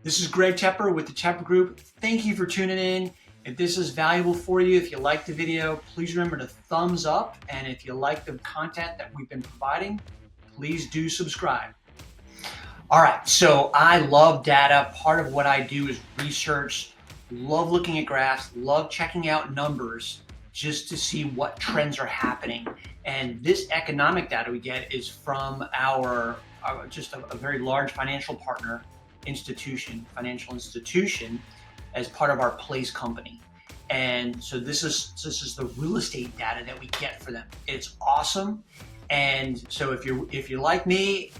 This is Greg Tepper with the Tepper Group. Thank you for tuning in. If this is valuable for you, if you like the video, please remember to thumbs up. And if you like the content that we've been providing, please do subscribe. All right, so I love data. Part of what I do is research, love looking at graphs, love checking out numbers just to see what trends are happening. And this economic data we get is from our just a very large financial partner financial institution as part of our place company. And so this is the real estate data that we get for them. It's awesome. And so if you're like me,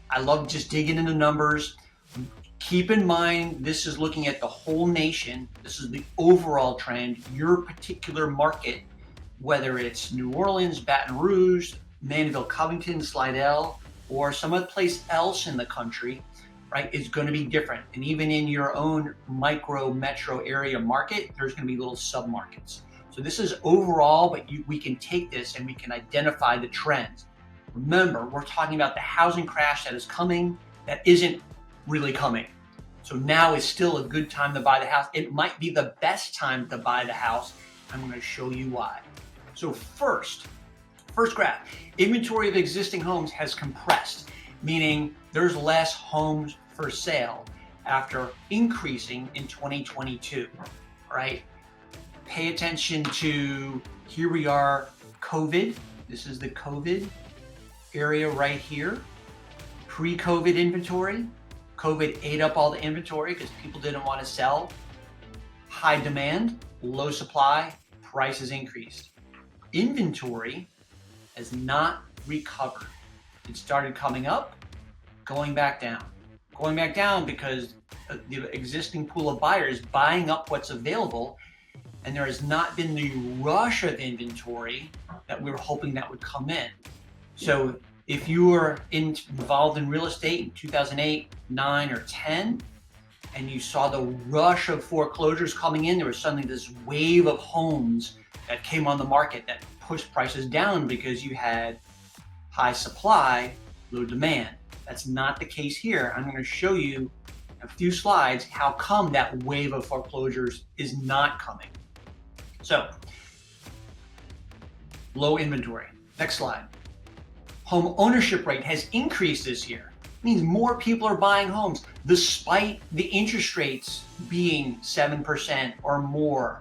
I love just digging into numbers. Keep in mind, this is looking at the whole nation. This is the overall trend, your particular market, whether it's New Orleans, Baton Rouge, Manville, Covington, Slidell, or some other place else in the country, right, is going to be different. And even in your own micro metro area market, there's going to be little sub-markets. So this is overall, but we can take this and we can identify the trends. Remember, we're talking about the housing crash that is coming, that isn't really coming. So now is still a good time to buy the house. It might be the best time to buy the house. I'm going to show you why. So first graph, inventory of existing homes has compressed, meaning there's less homes for sale after increasing in 2022, right? Pay attention to, here we are, COVID. This is the COVID area right here. Pre-COVID inventory. COVID ate up all the inventory because people didn't want to sell. High demand, low supply, prices increased. Inventory has not recovered. It started coming up, going back down. Going back down because the existing pool of buyers buying up what's available, and there has not been the rush of inventory that we were hoping that would come in. So if you were involved in real estate in 2008, 9, or 10, and you saw the rush of foreclosures coming in, there was suddenly this wave of homes that came on the market that pushed prices down because you had high supply, low demand. That's not the case here. I'm going to show you in a few slides how come that wave of foreclosures is not coming. So, low inventory. Next slide. Home ownership rate has increased this year. It means more people are buying homes despite the interest rates being 7% or more.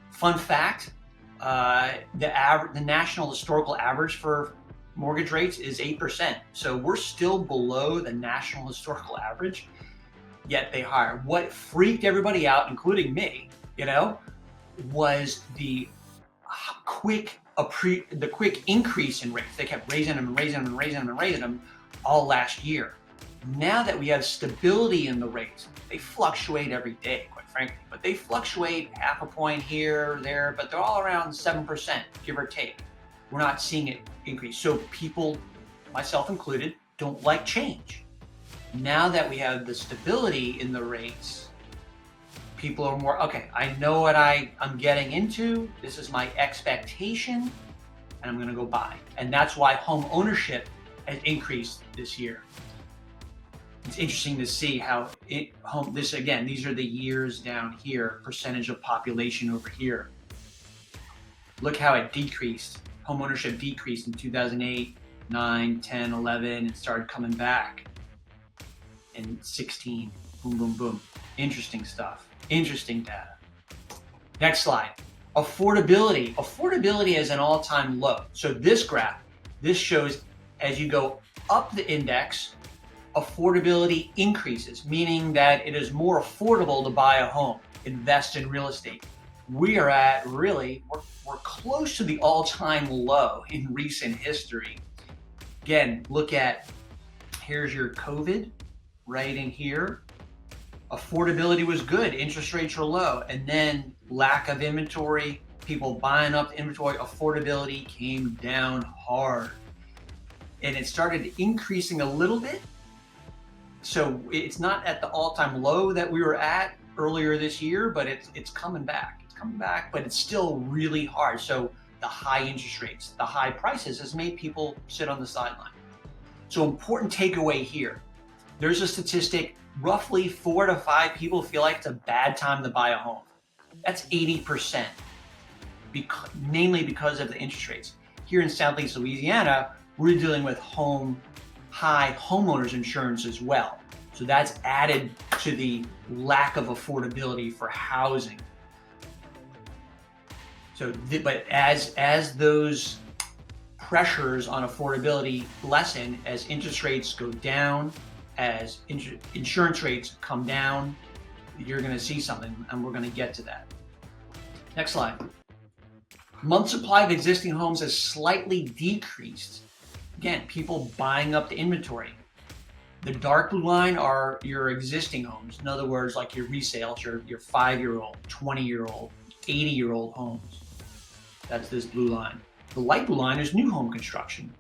Fun fact, the national historical average for mortgage rates is 8%. So we're still below the national historical average, yet they hire. What freaked everybody out, including me, was the quick increase in rates. They kept raising them all last year. Now that we have stability in the rates, they fluctuate every day, quite frankly, but they fluctuate half a point here or there, but they're all around 7%, give or take. We're not seeing it increase. So people, myself included, don't like change. Now that we have the stability in the rates, people are more, okay, I know what I'm getting into. This is my expectation, and I'm going to go buy. And that's why home ownership has increased this year. It's interesting to see how these are the years down here, percentage of population over here. Look how it decreased. Home ownership decreased in 2008, 9, 10, 11, and started coming back in 16. Boom, boom, boom. Interesting stuff. Interesting data. Next slide. Affordability. Affordability is an all-time low. So this graph, this shows as you go up the index, affordability increases, meaning that it is more affordable to buy a home, invest in real estate. We are at we're close to the all-time low in recent history. Again, look at, here's your COVID right in here. Affordability was good, interest rates were low, and then lack of inventory, people buying up inventory, affordability came down hard. And it started increasing a little bit. So it's not at the all-time low that we were at earlier this year, but it's coming back. It's coming back, but it's still really hard. So the high interest rates, the high prices has made people sit on the sideline. So important takeaway here. There's a statistic, roughly 4 to 5 people feel like it's a bad time to buy a home. That's 80%, namely because of the interest rates. Here in Southeast Louisiana, we're dealing with high homeowners insurance as well. So that's added to the lack of affordability for housing. So, but as those pressures on affordability lessen, as interest rates go down, as insurance rates come down, you're going to see something, and we're going to get to that. Next slide. Month supply of existing homes has slightly decreased. Again, people buying up the inventory. The dark blue line are your existing homes. In other words, like your resales, your 5-year-old, 20-year-old, 80-year-old homes. That's this blue line. The light blue line is new home construction,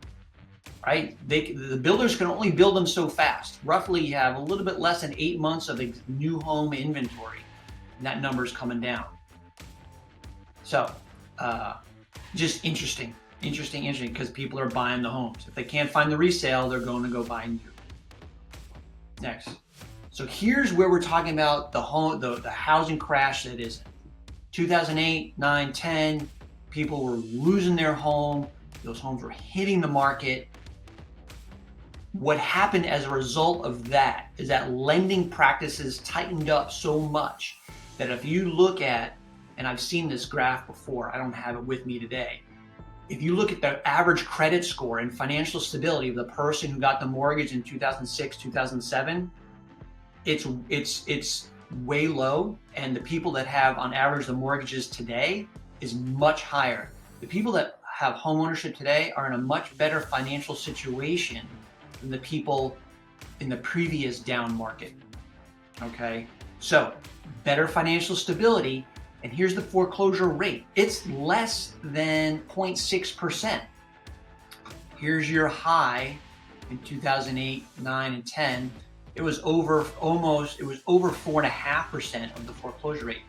right? The builders can only build them so fast. Roughly, you have a little bit less than 8 months of new home inventory, and that number's coming down. So, just interesting, because people are buying the homes. If they can't find the resale, they're going to go buy new. Next. So here's where we're talking about the housing crash that is 2008, 9, 10. People were losing their home. Those homes were hitting the market. What happened as a result of that is that lending practices tightened up so much that if you look at, and I've seen this graph before, I don't have it with me today. If you look at the average credit score and financial stability of the person who got the mortgage in 2006, 2007, it's way low, and the people that have on average the mortgages today is much higher. The people that have homeownership today are in a much better financial situation than the people in the previous down market. Okay, so better financial stability. And here's the foreclosure rate. It's less than 0.6%. Here's your high in 2008, 9, and 10. It was over 4.5% of the foreclosure rate.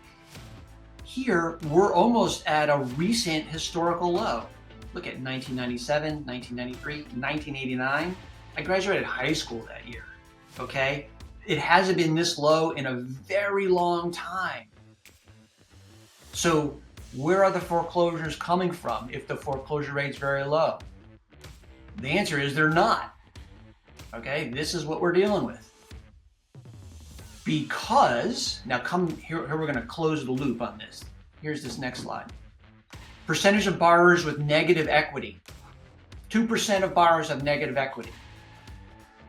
Here, we're almost at a recent historical low. Look at 1997, 1993, 1989. I graduated high school that year, okay? It hasn't been this low in a very long time. So where are the foreclosures coming from if the foreclosure rate's very low? The answer is they're not. Okay, this is what we're dealing with. Because, now come here we're going to close the loop on this. Here's this next slide. Percentage of borrowers with negative equity. 2% of borrowers have negative equity.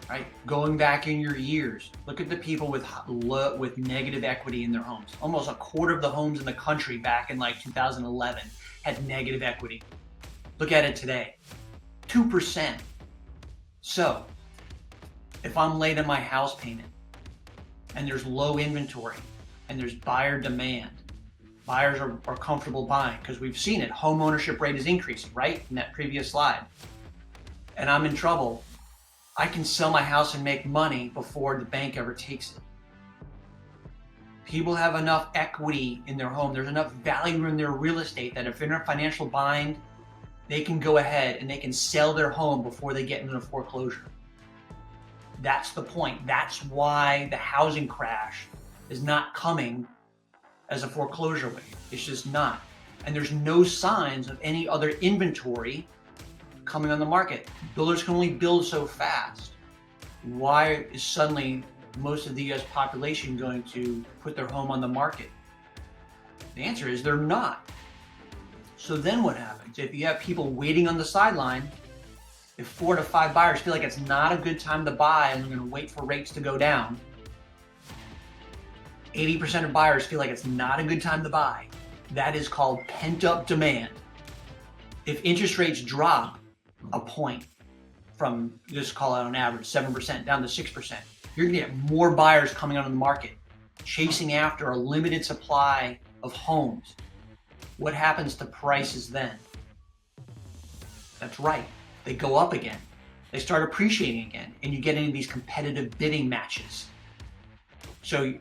Right? Going back in your years, look at the people with negative equity in their homes. Almost a quarter of the homes in the country back in like 2011 had negative equity. Look at it today, 2%. So if I'm late on my house payment and there's low inventory and there's buyer demand, buyers are comfortable buying because we've seen it. Home ownership rate is increasing, right? In that previous slide. And I'm in trouble. I can sell my house and make money before the bank ever takes it. People have enough equity in their home. There's enough value in their real estate that if they're in a financial bind, they can go ahead and they can sell their home before they get into a foreclosure. That's the point. That's why the housing crash is not coming as a foreclosure wave. It's just not. And there's no signs of any other inventory coming on the market. Builders can only build so fast. Why is suddenly most of the US population going to put their home on the market? The answer is they're not. So then what happens? If you have people waiting on the sideline, if 4 to 5 buyers feel like it's not a good time to buy and they're going to wait for rates to go down, 80% of buyers feel like it's not a good time to buy. That is called pent-up demand. If interest rates drop a point from, just call it on average, 7% down to 6%, you're going to get more buyers coming onto the market, chasing after a limited supply of homes. What happens to prices then? That's right. They go up again. They start appreciating again, and you get into these competitive bidding matches. So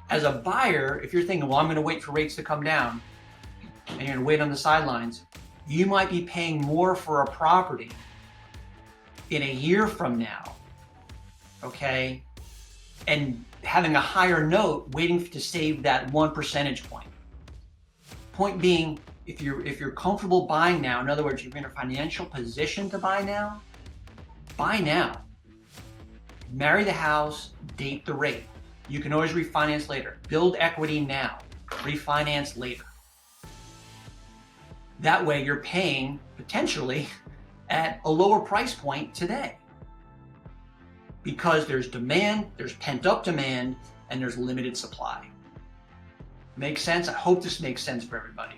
as a buyer, if you're thinking, well, I'm going to wait for rates to come down, and you're going to wait on the sidelines, you might be paying more for a property in a year from now, okay? And having a higher note, waiting to save that 1 percentage point. Point being, if you're comfortable buying now, in other words, you're in a financial position to buy now, buy now. Marry the house, date the rate. You can always refinance later. Build equity now, refinance later. That way you're paying potentially at a lower price point today, because there's demand, there's pent up demand, and there's limited supply. Makes sense? I hope this makes sense for everybody.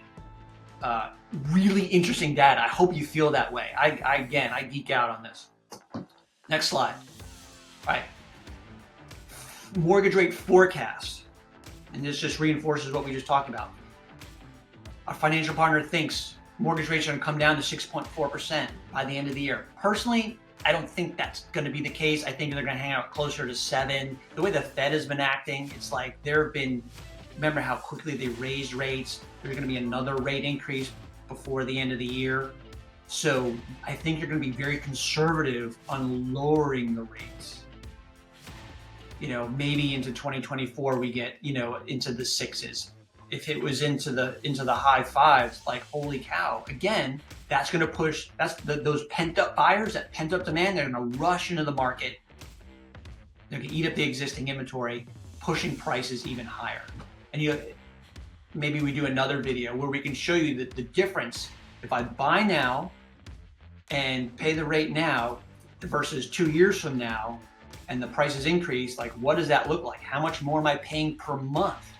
Really interesting data. I hope you feel that way. I geek out on this. Next slide. All right. Mortgage rate forecast. And this just reinforces what we just talked about. Our financial partner thinks mortgage rates are going to come down to 6.4% by the end of the year. Personally, I don't think that's going to be the case. I think they're going to hang out closer to 7. The way the Fed has been acting, it's like remember how quickly they raised rates. There's going to be another rate increase before the end of the year. So I think you're going to be very conservative on lowering the rates. Maybe into 2024 we get, into the 6s. If it was into the high 5s, like holy cow, again, that's going to push, those pent up buyers, that pent up demand, they're going to rush into the market. They're going to eat up the existing inventory, pushing prices even higher. And maybe we do another video where we can show you the difference if I buy now and pay the rate now versus 2 years from now, and the prices increase. Like, what does that look like? How much more am I paying per month?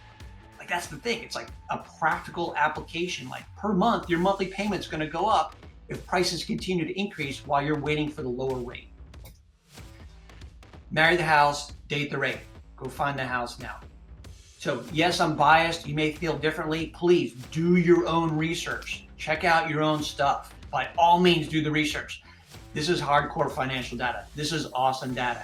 Like, that's the thing. It's like a practical application. Like, per month, your monthly payment's going to go up if prices continue to increase while you're waiting for the lower rate. Marry the house, date the rate. Go find the house now. So yes, I'm biased. You may feel differently. Please do your own research. Check out your own stuff. By all means, do the research. This is hardcore financial data. This is awesome data.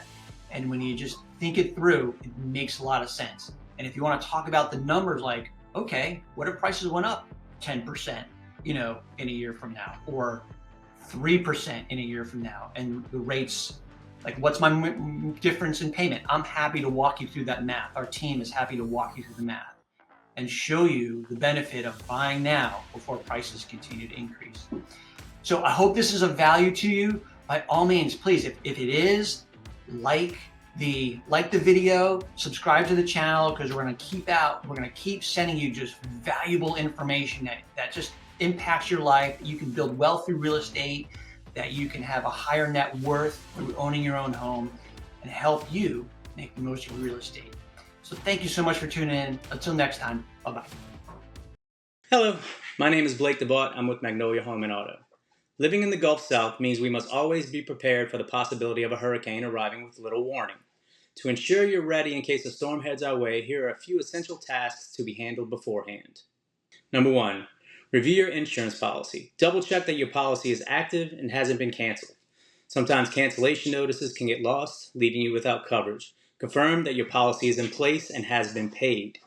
And when you just think it through, it makes a lot of sense. And if you want to talk about the numbers, like, okay, what if prices went up 10%, in a year from now, or 3% in a year from now, and the rates, like, what's my difference in payment? I'm happy to walk you through that math. Our team is happy to walk you through the math and show you the benefit of buying now before prices continue to increase. So I hope this is of value to you. By all means, please, if it is, like the video, subscribe to the channel, because we're going to keep sending you just valuable information that just impacts your life. You can build wealth through real estate, that you can have a higher net worth through owning your own home, and help you make the most of your real estate. So thank you so much for tuning in. Until next time, bye-bye. Hello, my name is Blake DeBott. I'm with Magnolia Home and Auto. Living in the Gulf South means we must always be prepared for the possibility of a hurricane arriving with little warning. To ensure you're ready in case a storm heads our way, here are a few essential tasks to be handled beforehand. Number 1, review your insurance policy. Double check that your policy is active and hasn't been canceled. Sometimes cancellation notices can get lost, leaving you without coverage. Confirm that your policy is in place and has been paid.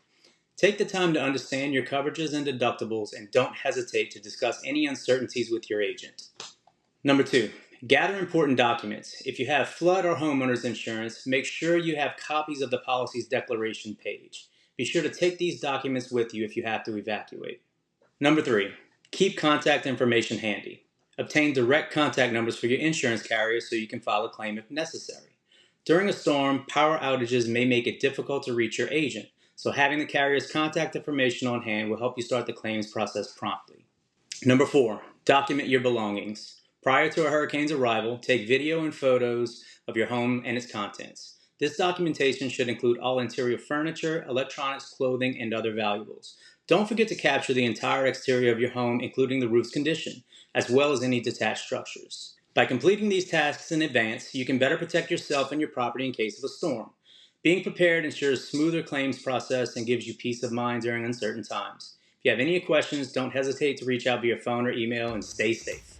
Take the time to understand your coverages and deductibles, and don't hesitate to discuss any uncertainties with your agent. Number 2, gather important documents. If you have flood or homeowner's insurance, make sure you have copies of the policy's declaration page. Be sure to take these documents with you if you have to evacuate. Number 3, keep contact information handy. Obtain direct contact numbers for your insurance carrier so you can file a claim if necessary. During a storm, power outages may make it difficult to reach your agent, so having the carrier's contact information on hand will help you start the claims process promptly. Number 4, document your belongings. Prior to a hurricane's arrival, take video and photos of your home and its contents. This documentation should include all interior furniture, electronics, clothing, and other valuables. Don't forget to capture the entire exterior of your home, including the roof's condition, as well as any detached structures. By completing these tasks in advance, you can better protect yourself and your property in case of a storm. Being prepared ensures a smoother claims process and gives you peace of mind during uncertain times. If you have any questions, don't hesitate to reach out via phone or email, and stay safe.